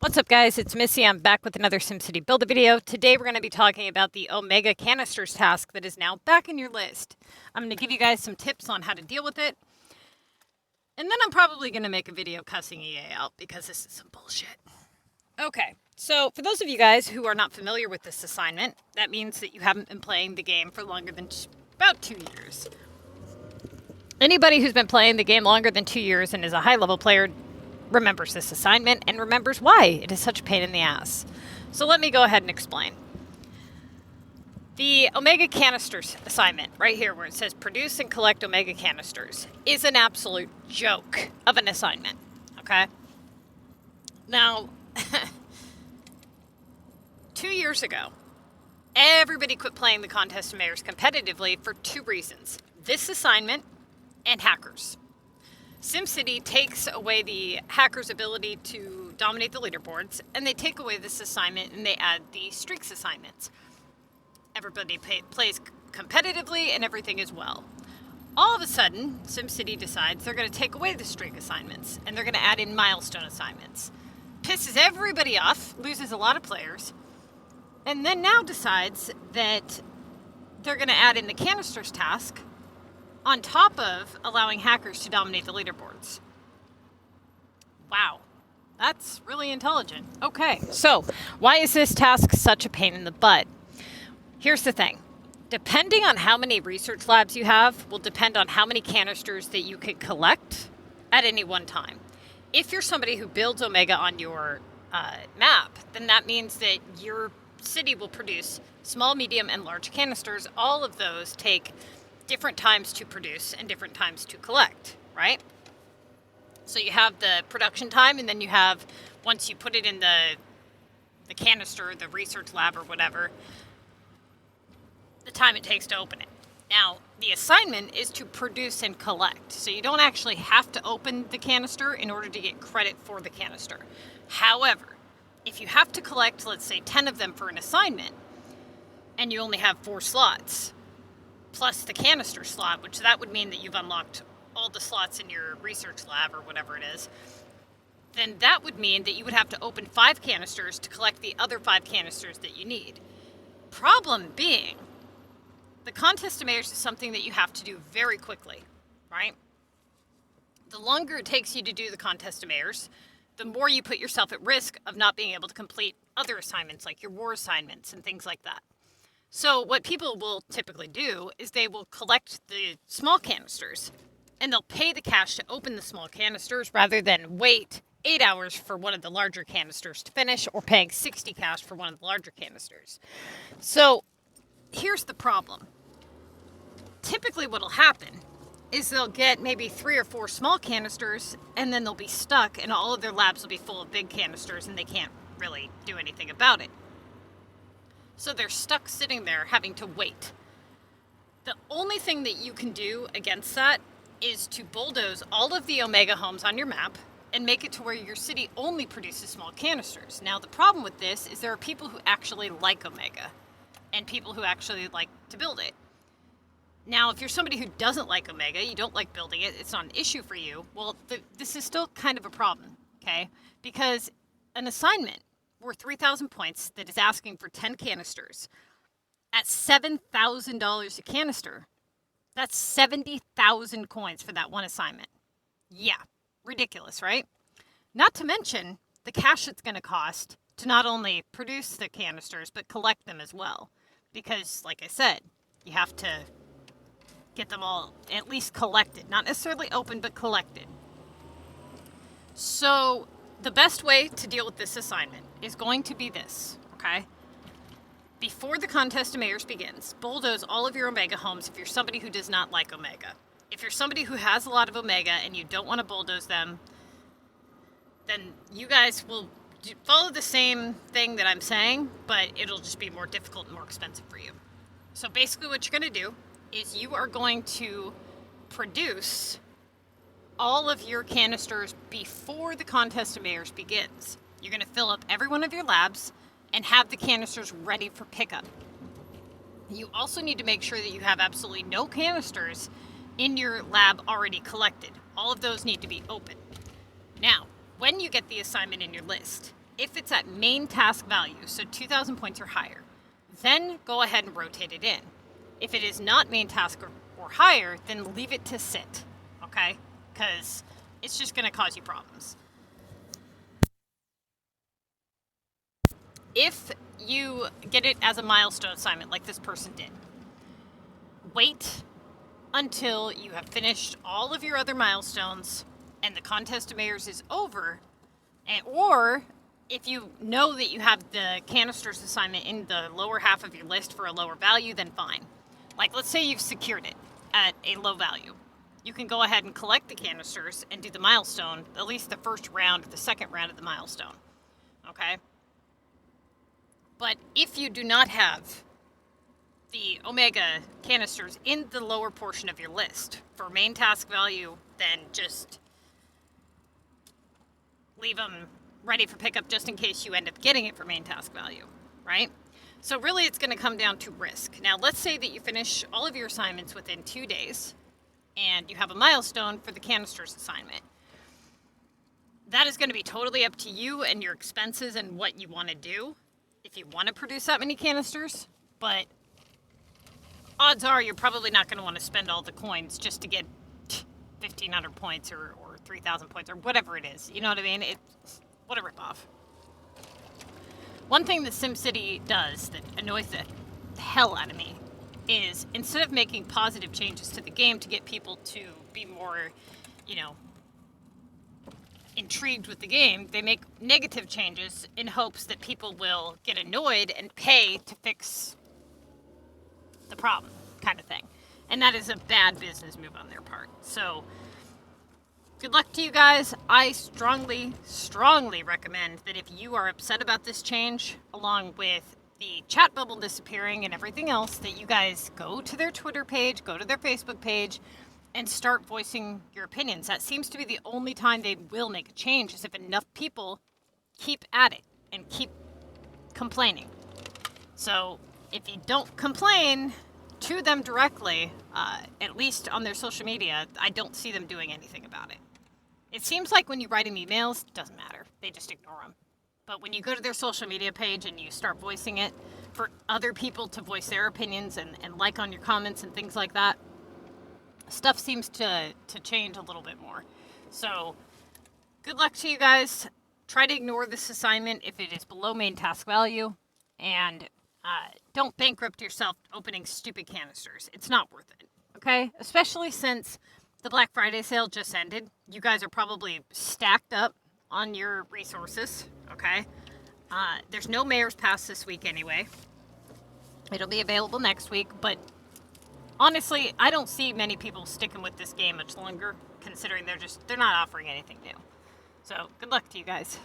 What's up, guys? It's Missy. I'm back with another SimCity build a video. Today we're going to be talking about the Omega Canisters task that is now back in your list. I'm going to give you guys some tips on how to deal with it. And then I'm probably going to make a video cussing EA out because this is some bullshit. Okay, so for those of you guys who are not familiar with this assignment, that means that you haven't been playing the game for longer than about 2 years. Anybody who's been playing the game longer than 2 years and is a high-level player remembers this assignment and remembers why it is such a pain in the ass. So let me go ahead and explain. The Omega Canisters assignment, right here where it says produce and collect Omega Canisters, is an absolute joke of an assignment, okay? Now, 2 years ago, everybody quit playing the Contest of Mayors competitively for 2 reasons. This assignment and hackers. SimCity takes away the hackers' ability to dominate the leaderboards, and they take away this assignment and they add the streaks assignments. Everybody plays competitively and everything is well. All of a sudden, SimCity decides they're going to take away the streak assignments and they're going to add in milestone assignments. Pisses everybody off, loses a lot of players, and then now decides that they're going to add in the canisters task on top of allowing hackers to dominate the leaderboards. Wow, that's really intelligent. Okay, so why is this task such a pain in the butt? Here's the thing. Depending on how many research labs you have will depend on how many canisters that you can collect at any one time. If you're somebody who builds Omega on your map, then that means that your city will produce small, medium, and large canisters. All of those take different times to produce and different times to collect, right? So you have the production time, and then you have, once you put it in the canister, the research lab or whatever, the time it takes to open it. Now, the assignment is to produce and collect. So you don't actually have to open the canister in order to get credit for the canister. However, if you have to collect, let's say 10 of them for an assignment, and you only have 4 slots, plus the canister slot, which that would mean that you've unlocked all the slots in your research lab or whatever it is, then that would mean that you would have to open 5 canisters to collect the other 5 canisters that you need. Problem being, the Contest of Mayors is something that you have to do very quickly, right? The longer it takes you to do the Contest of Mayors, the more you put yourself at risk of not being able to complete other assignments like your war assignments and things like that. So what people will typically do is they will collect the small canisters and they'll pay the cash to open the small canisters rather than wait 8 hours for one of the larger canisters to finish or paying 60 cash for one of the larger canisters. So here's the problem. Typically what'll happen is they'll get maybe 3 or 4 small canisters and then they'll be stuck and all of their labs will be full of big canisters and they can't really do anything about it. So they're stuck sitting there having to wait. The only thing that you can do against that is to bulldoze all of the Omega homes on your map and make it to where your city only produces small canisters. Now, the problem with this is there are people who actually like Omega and people who actually like to build it. Now, if you're somebody who doesn't like Omega, you don't like building it, it's not an issue for you, well, this is still kind of a problem, okay? Because an assignment worth 3,000 points that is asking for 10 canisters at $7,000 a canister. That's 70,000 coins for that one assignment. Yeah, ridiculous, right? Not to mention the cash it's going to cost to not only produce the canisters, but collect them as well. Because, like I said, you have to get them all at least collected. Not necessarily open, but collected. So the best way to deal with this assignment is going to be this, okay? Before the Contest of Mayors begins, bulldoze all of your Omega homes if you're somebody who does not like Omega. If you're somebody who has a lot of Omega and you don't want to bulldoze them, then you guys will follow the same thing that I'm saying, but it'll just be more difficult and more expensive for you. So basically what you're going to do is you are going to produce all of your canisters before the Contest of Mayors begins. You're going to fill up every one of your labs and have the canisters ready for pickup. You also need to make sure that you have absolutely no canisters in your lab already collected. All of those need to be open. Now, when you get the assignment in your list, if it's at main task value, so 2,000 points or higher, then go ahead and rotate it in. If it is not main task or higher, then leave it to sit, okay? Because it's just going to cause you problems. If you get it as a milestone assignment like this person did, wait until you have finished all of your other milestones and the contest of mayors is over, or if you know that you have the canisters assignment in the lower half of your list for a lower value, then fine. Like, let's say you've secured it at a low value. You can go ahead and collect the canisters and do the milestone, at least the first round or the second round of the milestone. Okay? But if you do not have the Omega canisters in the lower portion of your list for main task value, then just leave them ready for pickup just in case you end up getting it for main task value, right? So really it's going to come down to risk. Now let's say that you finish all of your assignments within 2 days and you have a milestone for the canisters assignment. That is going to be totally up to you and your expenses and what you want to do if you want to produce that many canisters, but odds are you're probably not going to want to spend all the coins just to get 1,500 points or 3,000 points or whatever it is. You know what I mean? It's what a ripoff. One thing that SimCity does that annoys the hell out of me is instead of making positive changes to the game to get people to be more, intrigued with the game, they make negative changes in hopes that people will get annoyed and pay to fix the problem, kind of thing. And that is a bad business move on their part. So good luck to you guys. I strongly recommend that if you are upset about this change, along with the chat bubble disappearing and everything else, that you guys go to their Twitter page, go to their Facebook page, and start voicing your opinions. That seems to be the only time they will make a change, is if enough people keep at it and keep complaining. So if you don't complain to them directly, at least on their social media, I don't see them doing anything about it. It seems like when you write them emails, it doesn't matter. They just ignore them. But when you go to their social media page and you start voicing it for other people to voice their opinions and like on your comments and things like that, stuff seems to change a little bit more. So good luck to you guys. Try to ignore this assignment if it is below main task value. And don't bankrupt yourself opening stupid canisters. It's not worth it, okay? Especially since the Black Friday sale just ended. You guys are probably stacked up on your resources, okay? There's no Mayor's Pass this week anyway. It'll be available next week, but honestly, I don't see many people sticking with this game much longer, considering they're not offering anything new. So, good luck to you guys.